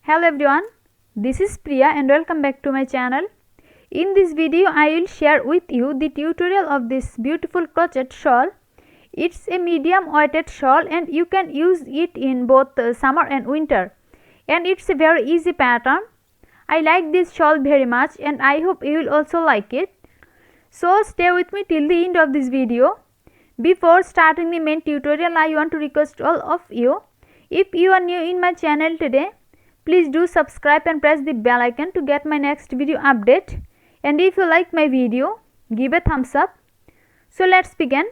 Hello everyone, this is Priya and welcome back to my channel. In this video I will share with you the tutorial of this beautiful crochet shawl. It's a medium weighted shawl and you can use it in both summer and winter, and it's a very easy pattern. I like this shawl very much and I hope you will also like it. So stay with me till the end of this video. Before starting the main tutorial, I want to request all of you, if you are new in my channel today, please do subscribe and press the bell icon to get my next video update, and if you like my video, give a thumbs up. So let's begin.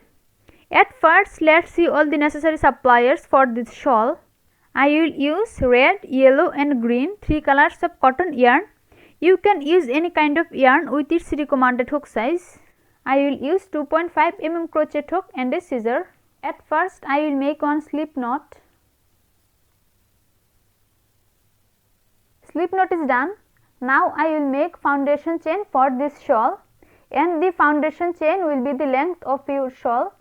At first, let's see all the necessary supplies for this shawl. I will use red, yellow and green, 3 colors of cotton yarn. You can use any kind of yarn with its recommended hook size. I will use 2.5 mm crochet hook and a scissor. At first, I will make one slip knot. Slip knot is done. Now I will make foundation chain for this shawl, and the foundation chain will be the length of your shawl.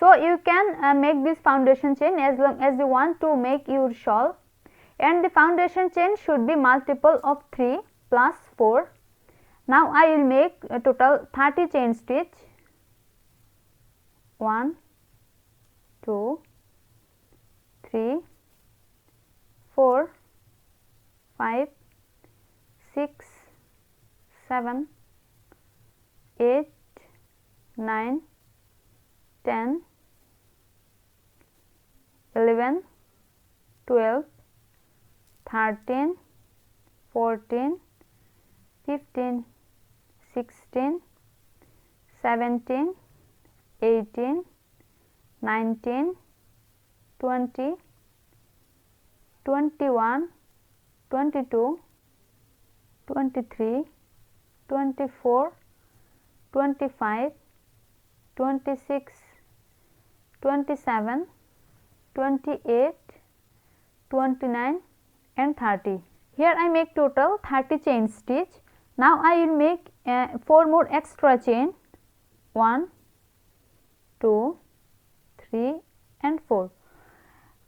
So you can make this foundation chain as long as you want to make your shawl, and the foundation chain should be multiple of 3 plus 4. Now I will make a total 30 chain stitch. 1, 2, 3, 4, 5, 6, 7, 8, 9, 10, 11, 12, 13, 14, 15, 16, 17, 18, 19, 20, 21, 22, 23, 24, 25, 26, 27, 28, 29 and 30. Here I make total 30 chain stitch. Now I will make 4 more extra chain. 1, 2, 3 and 4.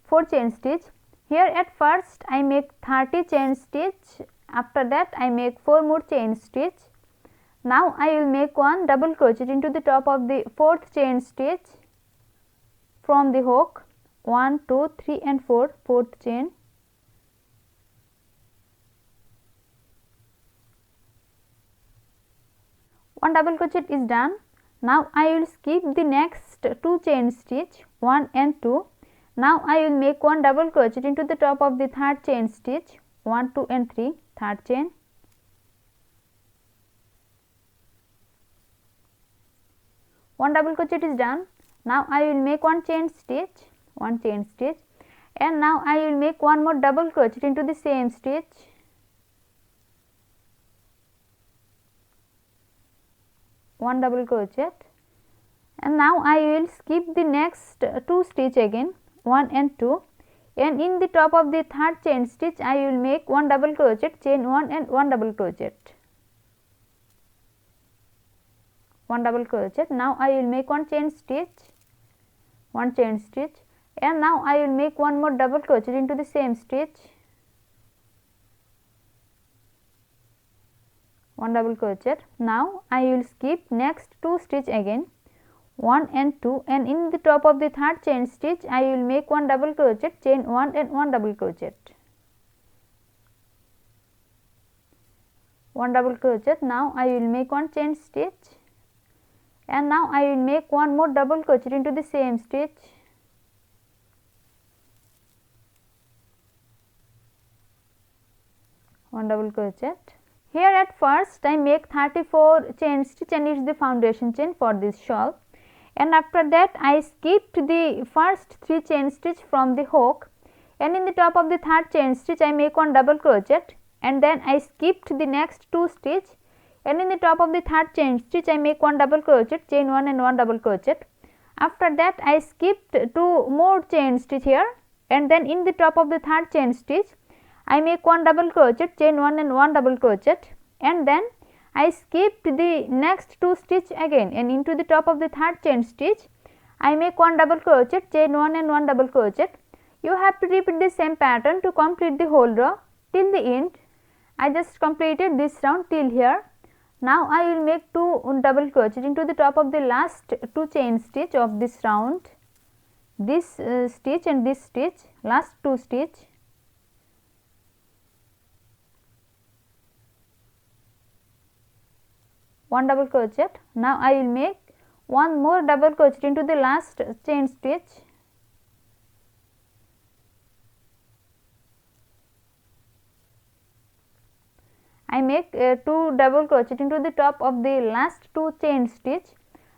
4 chain stitch. Here at first I make 30 chain stitch. After that I make 4 more chain stitch. Now I will make one double crochet into the top of the 4th chain stitch from the hook. 1, 2, 3 and 4, 4th chain. One double crochet is done. Now I will skip the next 2 chain stitch, 1 and 2. Now I will make one double crochet into the top of the 3rd chain stitch, 1, 2 and 3, 3rd chain. One double crochet is done. Now I will make one chain stitch, and now I will make one more double crochet into the same stitch. One double crochet, and now I will skip the next 2 stitch again, 1 and 2, and in the top of the 3rd chain stitch I will make one double crochet, chain 1 and one double crochet. One double crochet. Now I will make one chain stitch, and now I will make one more double crochet into the same stitch. One double crochet. Now I will skip next 2 stitch again, 1 and 2, and in the top of the 3rd chain stitch I will make one double crochet, chain 1 and one double crochet. One double crochet. Now I will make one chain stitch, and now I will make one more double crochet into the same stitch. One double crochet. Here at first I make 34 chain stitch, and it is the foundation chain for this shawl, and after that I skipped the first 3 chain stitch from the hook, and in the top of the 3rd chain stitch I make one double crochet, and then I skipped the next 2 stitch, and in the top of the 3rd chain stitch I make one double crochet, chain 1 and one double crochet. After that I skipped 2 more chain stitch here, and then in the top of the 3rd chain stitch I make one double crochet, chain 1 and one double crochet, and then I skipped the next 2 stitch again, and into the top of the 3rd chain stitch I make one double crochet, chain 1 and one double crochet. You have to repeat the same pattern to complete the whole row. till the end. I just completed this round till here. Now I will make 2 double crochet into the top of the last 2 chain stitch of this round, this stitch and this stitch, last 2 stitch. One double crochet. Now I will make one more double crochet into the last chain stitch. I make 2 double crochet into the top of the last 2 chain stitch.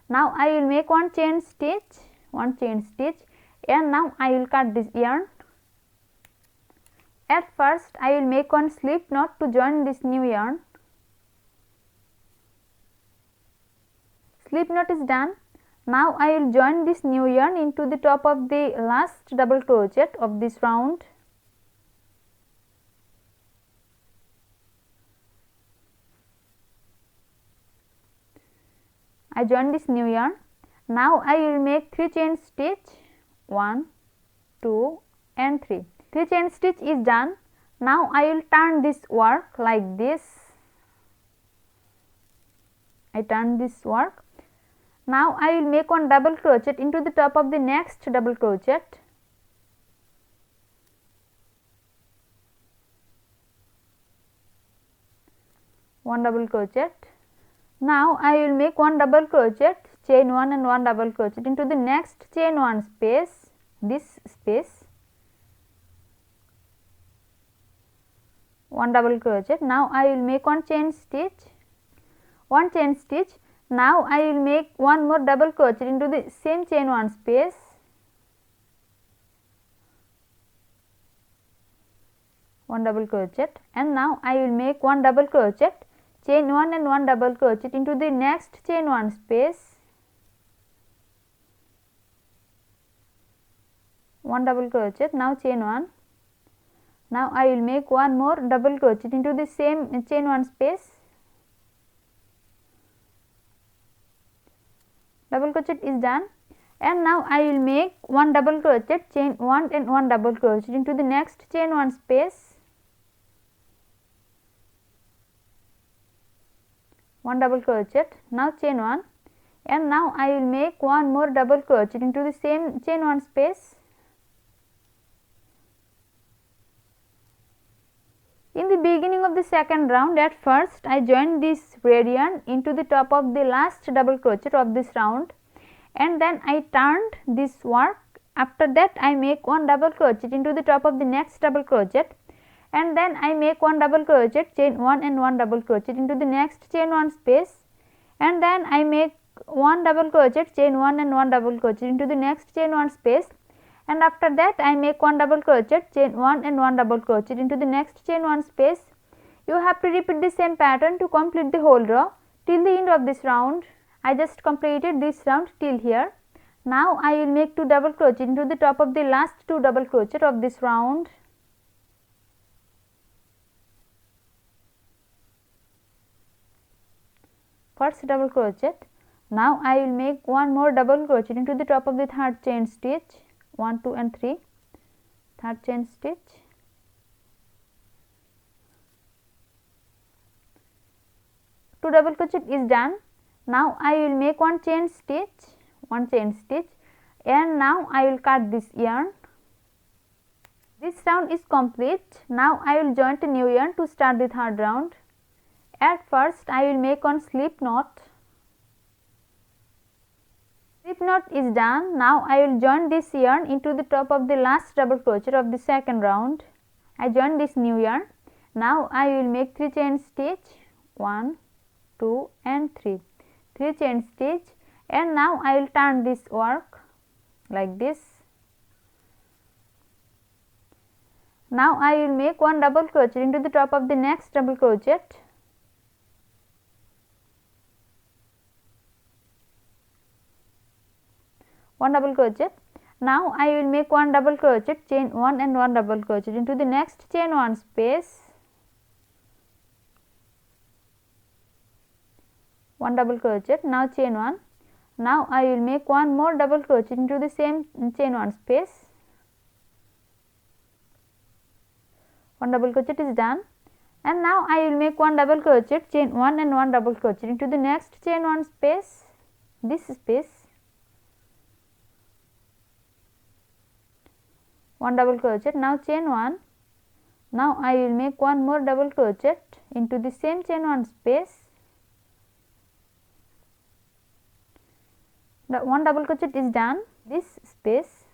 Now I will make one chain stitch, and now I will cut this yarn. At first I will make one slip knot to join this new yarn. Slip knot is done. Now I will join this new yarn into the top of the last double crochet of this round. I join this new yarn. Now I will make 3 chain stitch, 1, 2 and 3. 3 chain stitch is done. Now I will turn this work like this. I turn this work. Now I will make one double crochet into the top of the next double crochet. One double crochet. Now I will make one double crochet, chain 1 and one double crochet into the next chain 1 space, this space. One double crochet. Now I will make one chain stitch, one chain stitch. Now I will make one more double crochet into the same chain 1 space. One double crochet, and now I will make one double crochet, chain 1 and one double crochet into the next chain 1 space. One double crochet. Now chain 1. Now I will make one more double crochet into the same chain 1 space. Double crochet is done, and now I will make one double crochet, chain 1 and one double crochet into the next chain 1 space. One double crochet. Now chain 1, and now I will make one more double crochet into the same chain 1 space. In the beginning of the second round, at first I joined this red yarn into the top of the last double crochet of this round, and then I turned this work. After that I make one double crochet into the top of the next double crochet, and then I make one double crochet, chain 1 and one double crochet into the next chain 1 space, and then I make one double crochet, chain 1 and one double crochet into the next chain 1 space, and after that I make one double crochet, chain 1 and one double crochet into the next chain 1 space. You have to repeat the same pattern to complete the whole row till the end of this round. I just completed this round till here. Now I will make 2 double crochet into the top of the last 2 double crochet of this round. First double crochet. Now I will make one more double crochet into the top of the third chain stitch, 1, 2 and 3, third chain stitch. Two double crochet is done. Now I will make one chain stitch, and now I will cut this yarn. This round is complete. Now I will join a new yarn to start the third round. At first I will make one slip knot. Slip knot is done. Now I will join this yarn into the top of the last double crochet of the second round. I join this new yarn. Now I will make 3 chain stitch, 1, 2 and 3, 3 chain stitch, and now I will turn this work like this. Now I will make one double crochet into the top of the next double crochet. One double crochet. Now I will make one double crochet, chain 1 and one double crochet into the next chain 1 space. One double crochet. Now chain 1. Now I will make one more double crochet into the same chain 1 space. One double crochet is done, and now I will make one double crochet, chain 1 and one double crochet into the next chain 1 space, this space, one double crochet. Now chain 1. Now I will make one more double crochet into the same chain 1 space. The one double crochet is done, this space,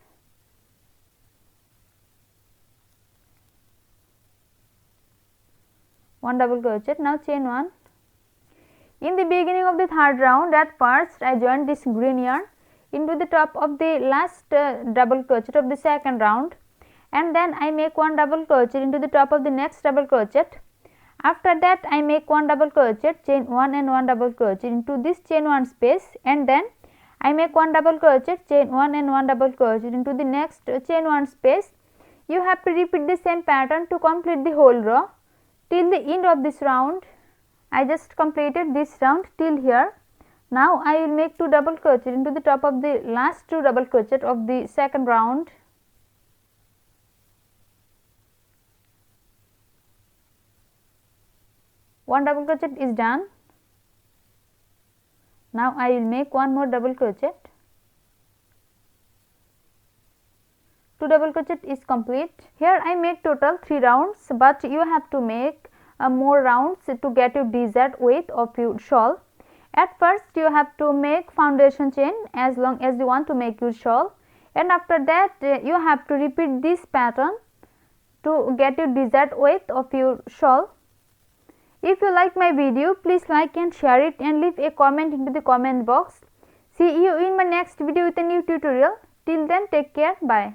one double crochet. Now chain 1. In the beginning of the third round, at first I joined this green yarn into the top of the last double crochet of the second round, and then I make one double crochet into the top of the next double crochet. After that I make one double crochet, chain 1 and one double crochet into this chain 1 space, and then I make one double crochet, chain 1 and one double crochet into the next chain 1 space. You have to repeat the same pattern to complete the whole row till the end of this round. I just completed this round till here. Now I will make 2 double crochet into the top of the last 2 double crochet of the second round. One double crochet is done. Now I will make one more double crochet. 2 double crochet is complete. Here I make total 3 rounds, but you have to make more rounds to get your desired width of your shawl. At first you have to make foundation chain as long as you want to make your shawl, and after that you have to repeat this pattern to get your desired width of your shawl. If you like my video, please like and share it and leave a comment into the comment box. See you in my next video with a new tutorial. Till then, take care. Bye.